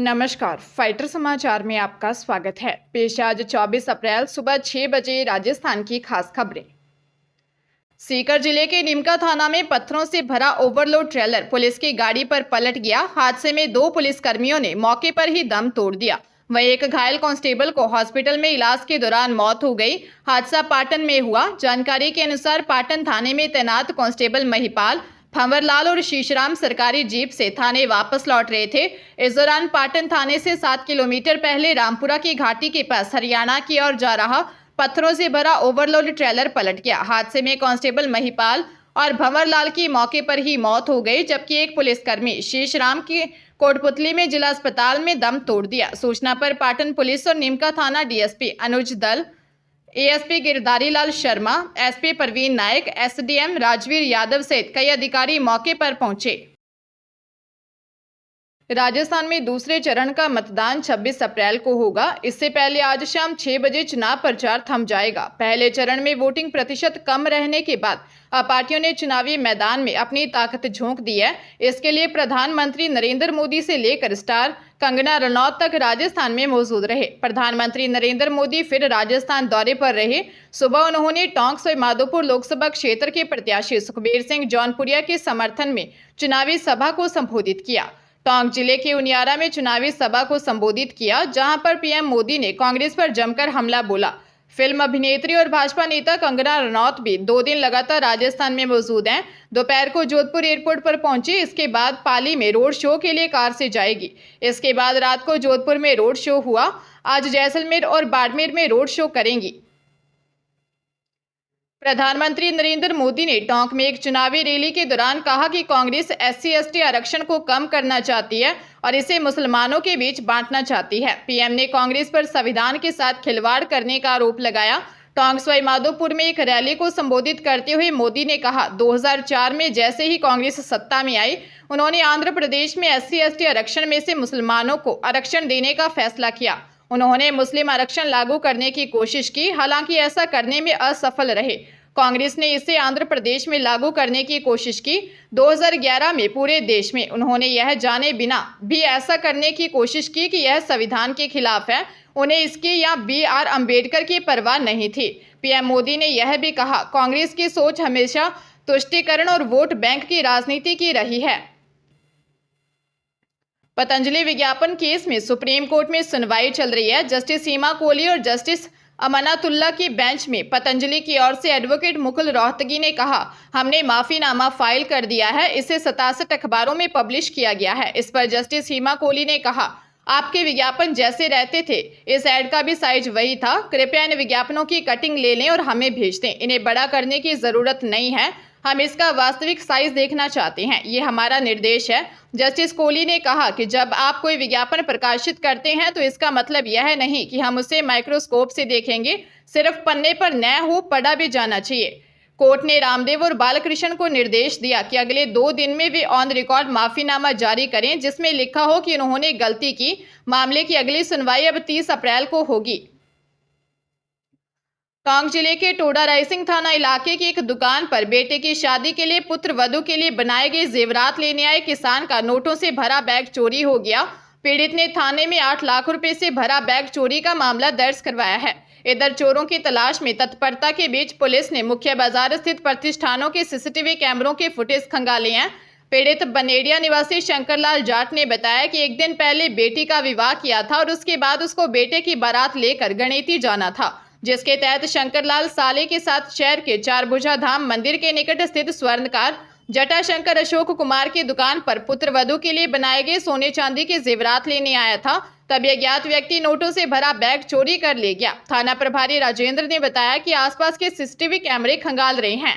नमस्कार, फाइटर समाचार में आपका स्वागत है। पेश आज 24 अप्रैल सुबह 6 बजे राजस्थान की खास खबरें। सीकर जिले के निमका थाना में पत्थरों से भरा ओवरलोड ट्रेलर पुलिस की गाड़ी पर पलट गया। हादसे में 2 पुलिसकर्मियों ने मौके पर ही दम तोड़ दिया। वहीं एक घायल कांस्टेबल को हॉस्पिटल में इलाज के दौरान मौत हो गई। हादसा पाटन में हुआ। जानकारी के अनुसार पाटन थाने में तैनात कांस्टेबल महिपाल, भंवरलाल और शीशराम सरकारी जीप से थाने वापस लौट रहे थे। इस दौरान पाटन थाने से 7 किलोमीटर पहले रामपुरा की घाटी के पास हरियाणा की ओर जा रहा पत्थरों से भरा ओवरलोड ट्रेलर पलट गया। हादसे में कांस्टेबल महिपाल और भंवरलाल की मौके पर ही मौत हो गई, जबकि एक पुलिसकर्मी शीशराम की कोटपुतली में जिला अस्पताल में दम तोड़ दिया। सूचना पर पाटन पुलिस और निमका थाना डीएसपी अनुज दल, एएसपी गिरधारी लाल शर्मा, एसपी प्रवीण नायक, एसडीएम राजवीर यादव सहित कई अधिकारी मौके पर पहुंचे। राजस्थान में दूसरे चरण का मतदान 26 अप्रैल को होगा। इससे पहले आज शाम 6 बजे चुनाव प्रचार थम जाएगा। पहले चरण में वोटिंग प्रतिशत कम रहने के बाद पार्टियों ने चुनावी मैदान में अपनी ताकत झोंक दी है। इसके लिए प्रधानमंत्री नरेंद्र मोदी से लेकर स्टार कंगना रनौत तक राजस्थान में मौजूद रहे। प्रधानमंत्री नरेंद्र मोदी फिर राजस्थान दौरे पर रहे। सुबह उन्होंने टोंक और माधोपुर लोकसभा क्षेत्र के प्रत्याशी सुखबीर सिंह जौनपुरिया के समर्थन में चुनावी सभा को संबोधित किया। टोंक जिले के उनियारा में चुनावी सभा को संबोधित किया, जहां पर पीएम मोदी ने कांग्रेस पर जमकर हमला बोला। फिल्म अभिनेत्री और भाजपा नेता कंगना रनौत भी 2 दिन लगातार राजस्थान में मौजूद हैं। दोपहर को जोधपुर एयरपोर्ट पर पहुंची। इसके बाद पाली में रोड शो के लिए कार से जाएगी। इसके बाद रात को जोधपुर में रोड शो हुआ। आज जैसलमेर और बाड़मेर में रोड शो करेंगी। प्रधानमंत्री नरेंद्र मोदी ने टोंक में एक चुनावी रैली के दौरान कहा कि कांग्रेस SC/ST आरक्षण को कम करना चाहती है और इसे मुसलमानों के बीच बांटना चाहती है। पीएम ने कांग्रेस पर संविधान के साथ खिलवाड़ करने का आरोप लगाया। टोंक सवाई माधोपुर में एक रैली को संबोधित करते हुए मोदी ने कहा, 2004 में जैसे ही कांग्रेस सत्ता में आई, उन्होंने आंध्र प्रदेश में SC/ST आरक्षण में से मुसलमानों को आरक्षण देने का फैसला किया। उन्होंने मुस्लिम आरक्षण लागू करने की कोशिश की, हालांकि ऐसा करने में असफल रहे। कांग्रेस ने इसे आंध्र प्रदेश में लागू करने की कोशिश की। 2011 में पूरे देश में उन्होंने यह जाने बिना भी ऐसा करने की कोशिश की कि यह संविधान के खिलाफ है। उन्हें इसकी या BR अम्बेडकर की परवाह नहीं थी। पीएम मोदी ने यह भी कहा, कांग्रेस की सोच हमेशा तुष्टीकरण और वोट बैंक की राजनीति की रही है। पतंजलि विज्ञापन केस में सुप्रीम कोर्ट में सुनवाई चल रही है। जस्टिस सीमा कोहली और जस्टिस अमानतुल्ला की बेंच में पतंजलि की ओर से एडवोकेट मुकुल रोहतगी ने कहा, हमने माफीनामा फाइल कर दिया है। इसे 67 अखबारों में पब्लिश किया गया है। इस पर जस्टिस सीमा कोहली ने कहा, आपके विज्ञापन जैसे रहते थे, इस ऐड का भी साइज वही था। कृपया इन विज्ञापनों की कटिंग ले लें और हमें भेज दें। इन्हें बड़ा करने की जरूरत नहीं है। हम इसका वास्तविक साइज देखना चाहते हैं। ये हमारा निर्देश है। जस्टिस कोहली ने कहा कि जब आप कोई विज्ञापन प्रकाशित करते हैं तो इसका मतलब यह नहीं कि हम उसे माइक्रोस्कोप से देखेंगे। सिर्फ पन्ने पर न हो, पढ़ा भी जाना चाहिए। कोर्ट ने रामदेव और बालकृष्ण को निर्देश दिया कि अगले 2 दिन में वे ऑन रिकॉर्ड माफीनामा जारी करें, जिसमें लिखा हो कि उन्होंने गलती की। मामले की अगली सुनवाई अब 30 अप्रैल को होगी। टोंक जिले के टोडा रायसिंह थाना इलाके की एक दुकान पर बेटे की शादी के लिए पुत्र वधू के लिए बनाए गए जेवरात लेने आए किसान का नोटों से भरा बैग चोरी हो गया। पीड़ित ने थाने में 8 लाख रुपए से भरा बैग चोरी का मामला दर्ज करवाया है। इधर चोरों की तलाश में तत्परता के बीच पुलिस ने मुख्य बाजार स्थित प्रतिष्ठानों के CCTV कैमरों के फुटेज खंगाले हैं। पीड़ित बनेडिया निवासी शंकरलाल जाट ने बताया कि एक दिन पहले बेटी का विवाह किया था और उसके बाद उसको बेटे की बारात लेकर गणेती जाना था, जिसके तहत शंकरलाल साले के साथ शहर के चारभुजा धाम मंदिर के निकट स्थित स्वर्णकार जटाशंकर अशोक कुमार की दुकान पर पुत्र वधू के लिए बनाए गए सोने चांदी के जेवरात लेने आया था। तब अज्ञात व्यक्ति नोटों से भरा बैग चोरी कर ले गया। थाना प्रभारी राजेंद्र ने बताया कि आसपास के CCTV कैमरे खंगाल रहे हैं।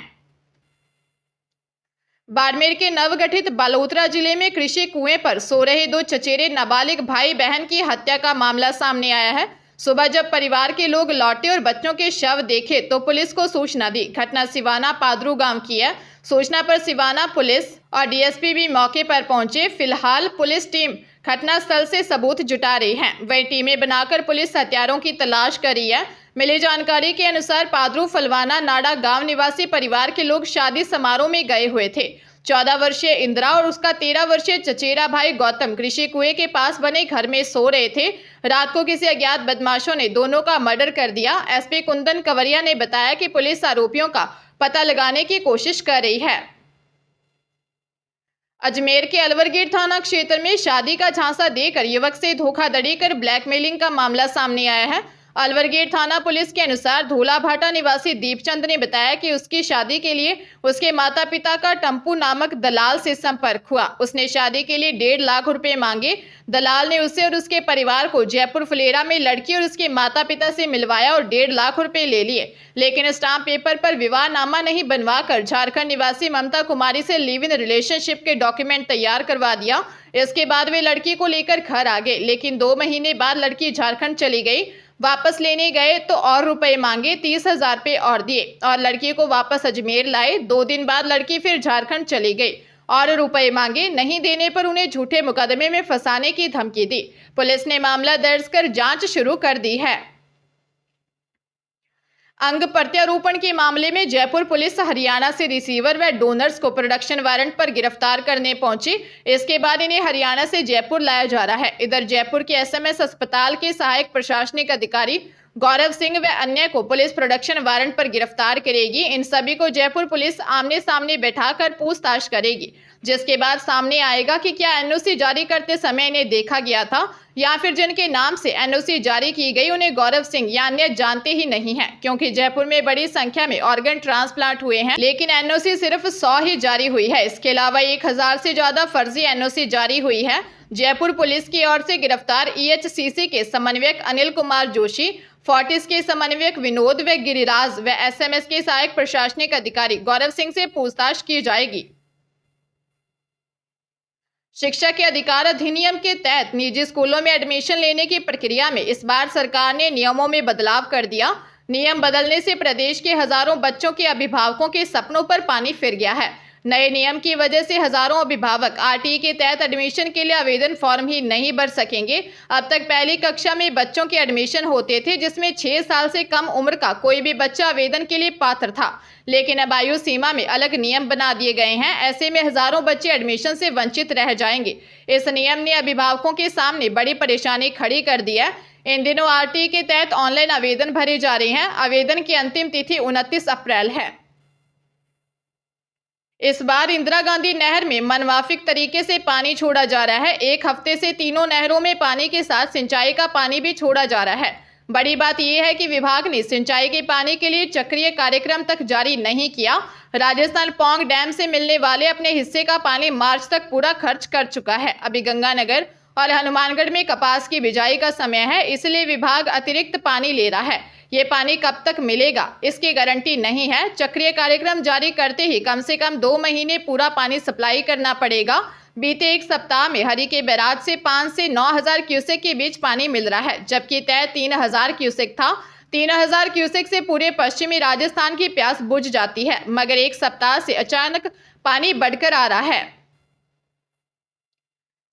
बाड़मेर के नवगठित बालोतरा जिले में कृषि कुएं पर सो रहे 2 चचेरे नाबालिग भाई बहन की हत्या का मामला सामने आया है। सुबह जब परिवार के लोग लौटे और बच्चों के शव देखे तो पुलिस को सूचना दी। घटना सिवाना पादरू गांव की है। सूचना पर सिवाना पुलिस और डीएसपी भी मौके पर पहुंचे। फिलहाल पुलिस टीम घटनास्थल से सबूत जुटा रही है। वही टीमें बनाकर पुलिस हत्यारों की तलाश कर रही है। मिली जानकारी के अनुसार पादरू फलवाना नाड़ा गांव निवासी परिवार के लोग शादी समारोह में गए हुए थे। 14 वर्षीय इंदिरा और उसका 13 वर्षीय चचेरा भाई गौतम कृषि कुएं के पास बने घर में सो रहे थे। रात को किसी अज्ञात बदमाशों ने दोनों का मर्डर कर दिया। एसपी कुंदन कंवरिया ने बताया कि पुलिस आरोपियों का पता लगाने की कोशिश कर रही है। अजमेर के अलवरगेट थाना क्षेत्र में शादी का झांसा देकर युवक से धोखाधड़ी कर ब्लैकमेलिंग का मामला सामने आया है। अलवरगेट थाना पुलिस के अनुसार धोलाभाटा निवासी दीपचंद ने बताया कि उसकी शादी के लिए उसके माता पिता का टम्पू नामक दलाल से संपर्क हुआ। उसने शादी के लिए 1.5 लाख रुपए मांगे। दलाल ने उसे और उसके परिवार को जयपुर फुलेरा में लड़की और उसके माता पिता से मिलवाया और 1.5 लाख रुपए ले लिए, लेकिन स्टाम्प पेपर पर विवाहनामा नहीं बनवाकर झारखंड निवासी ममता कुमारी से लिव इन रिलेशनशिप के डॉक्यूमेंट तैयार करवा दिया। इसके बाद वे लड़की को लेकर घर आ गए, लेकिन 2 महीने बाद लड़की झारखंड चली गई। वापस लेने गए तो और रुपए मांगे, 30,000 रुपए और दिए और लड़की को वापस अजमेर लाए। 2 दिन बाद लड़की फिर झारखंड चली गई और रुपए मांगे। नहीं देने पर उन्हें झूठे मुकदमे में फंसाने की धमकी दी। पुलिस ने मामला दर्ज कर जांच शुरू कर दी है। अंग प्रत्यारोपण के मामले में जयपुर पुलिस हरियाणा से रिसीवर व डोनर्स को प्रोडक्शन वारंट पर गिरफ्तार करने पहुंची। इसके बाद इन्हें हरियाणा से जयपुर लाया जा रहा है। इधर जयपुर के एसएमएस अस्पताल के सहायक प्रशासनिक अधिकारी गौरव सिंह व अन्य को पुलिस प्रोडक्शन वारंट पर गिरफ्तार करेगी। इन सभी को जयपुर पुलिस आमने सामने बैठाकर पूछताछ करेगी, जिसके बाद सामने आएगा कि क्या एनओसी जारी करते समय इन्हें देखा गया था या फिर जिनके नाम से एनओसी जारी की गई उन्हें गौरव सिंह या अन्य जानते ही नहीं हैं, क्योंकि जयपुर में बड़ी संख्या में ऑर्गन ट्रांसप्लांट हुए हैं, लेकिन एनओसी सिर्फ 100 ही जारी हुई है। इसके अलावा 1000 से ज्यादा फर्जी एनओसी जारी हुई है। जयपुर पुलिस की ओर से गिरफ्तार ईएचसीसी के समन्वयक अनिल कुमार जोशी, फोर्टिस के समन्वयक विनोद व गिरिराज व एसएमएस के सहायक प्रशासनिक अधिकारी गौरव सिंह से पूछताछ की जाएगी। शिक्षा के अधिकार अधिनियम के तहत निजी स्कूलों में एडमिशन लेने की प्रक्रिया में इस बार सरकार ने नियमों में बदलाव कर दिया। नियम बदलने से प्रदेश के हजारों बच्चों के अभिभावकों के सपनों पर पानी फिर गया है। नए नियम की वजह से हजारों अभिभावक आरटीई के तहत एडमिशन के लिए आवेदन फॉर्म ही नहीं भर सकेंगे। अब तक पहली कक्षा में बच्चों के एडमिशन होते थे, जिसमें 6 साल से कम उम्र का कोई भी बच्चा आवेदन के लिए पात्र था, लेकिन अब आयु सीमा में अलग नियम बना दिए गए हैं। ऐसे में हजारों बच्चे एडमिशन से वंचित रह जाएंगे। इस नियम ने अभिभावकों के सामने बड़ी परेशानी खड़ी कर दी है। इन दिनों आरटीई के तहत ऑनलाइन आवेदन भरे जा रहे हैं। आवेदन की अंतिम तिथि 29 अप्रैल है। इस बार इंदिरा गांधी नहर में मनमाफिक तरीके से पानी छोड़ा जा रहा है। एक हफ्ते से तीनों नहरों में पानी के साथ सिंचाई का पानी भी छोड़ा जा रहा है। बड़ी बात यह है कि विभाग ने सिंचाई के पानी के लिए चक्रीय कार्यक्रम तक जारी नहीं किया। राजस्थान पौंग डैम से मिलने वाले अपने हिस्से का पानी मार्च तक पूरा खर्च कर चुका है। अभी गंगानगर और हनुमानगढ़ में कपास की बिजाई का समय है, इसलिए विभाग अतिरिक्त पानी ले रहा है। ये पानी कब तक मिलेगा इसकी गारंटी नहीं है। चक्रीय कार्यक्रम जारी करते ही कम से कम 2 महीने पूरा पानी सप्लाई करना पड़ेगा। बीते एक सप्ताह में हरी के बैराज से 5 से 9,000 क्यूसेक के बीच पानी मिल रहा है, जबकि तय 3,000 क्यूसेक था। 3,000 क्यूसेक से पूरे पश्चिमी राजस्थान की प्यास बुझ जाती है, मगर एक सप्ताह से अचानक पानी बढ़कर आ रहा है।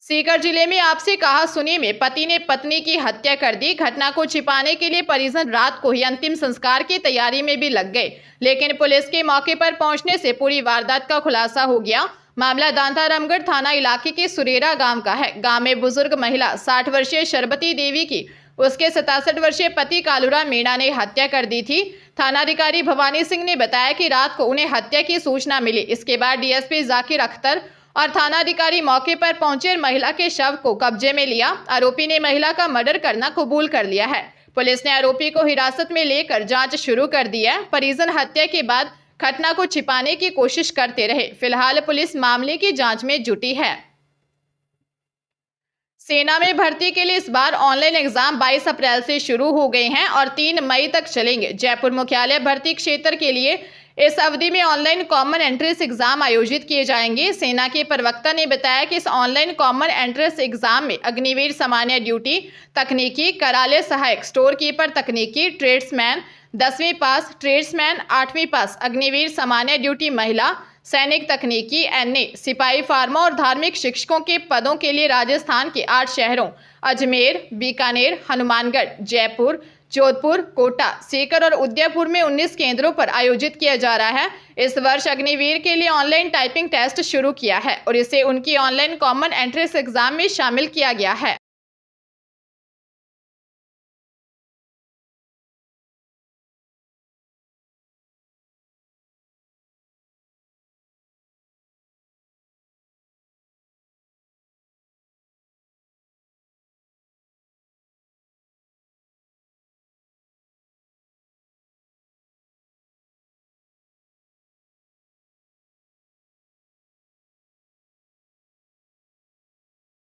सीकर जिले में आपसी कहासुनी में पति ने पत्नी की हत्या कर दी। घटना को छिपाने के लिए परिजन रात को ही अंतिम संस्कार की तैयारी में भी लग गए, लेकिन पुलिस के मौके पर पहुंचने से पूरी वारदात का खुलासा हो गया। मामला दांता रामगढ़ थाना इलाके के सुरेरा गांव का है। गांव में बुजुर्ग महिला 60 वर्षीय शरबती देवी की उसके 67 वर्षीय पति कालूराम मीणा ने हत्या कर दी थी। थानाधिकारी भवानी सिंह ने बताया कि रात को उन्हें हत्या की सूचना मिली। इसके बाद डीएसपी जाकिर अख्तर और थानाधिकारी मौके पर पहुंचे और महिला के शव को कब्जे में लिया। आरोपी ने महिला का मर्डर करना कबूल कर लिया है। पुलिस ने आरोपी को हिरासत में लेकर जांच शुरू कर दी है। परिजन हत्या के बाद घटना को छिपाने की कोशिश करते रहे। फिलहाल पुलिस मामले की जांच में जुटी है। सेना में भर्ती के लिए इस बार ऑनलाइन एग्जाम 22 अप्रैल से शुरू हो गए हैं और 3 मई तक चलेंगे। जयपुर मुख्यालय भर्ती क्षेत्र के लिए इस अवधि में ऑनलाइन कॉमन एंट्रेंस एग्जाम आयोजित किए जाएंगे। सेना के प्रवक्ता ने बताया कि इस ऑनलाइन कॉमन एंट्रेंस एग्जाम में अग्निवीर सामान्य ड्यूटी तकनीकी, करालय सहायक, स्टोर कीपर तकनीकी, ट्रेड्समैन 10वीं पास, ट्रेड्समैन 8वीं पास, अग्निवीर सामान्य ड्यूटी महिला, सैनिक तकनीकी, एनए, सिपाही फार्मा और धार्मिक शिक्षकों के पदों के लिए राजस्थान के 8 शहरों अजमेर, बीकानेर, हनुमानगढ़, जयपुर, जोधपुर, कोटा, सीकर और उदयपुर में 19 केंद्रों पर आयोजित किया जा रहा है। इस वर्ष अग्निवीर के लिए ऑनलाइन टाइपिंग टेस्ट शुरू किया है और इसे उनकी ऑनलाइन कॉमन एंट्रेंस एग्जाम में शामिल किया गया है।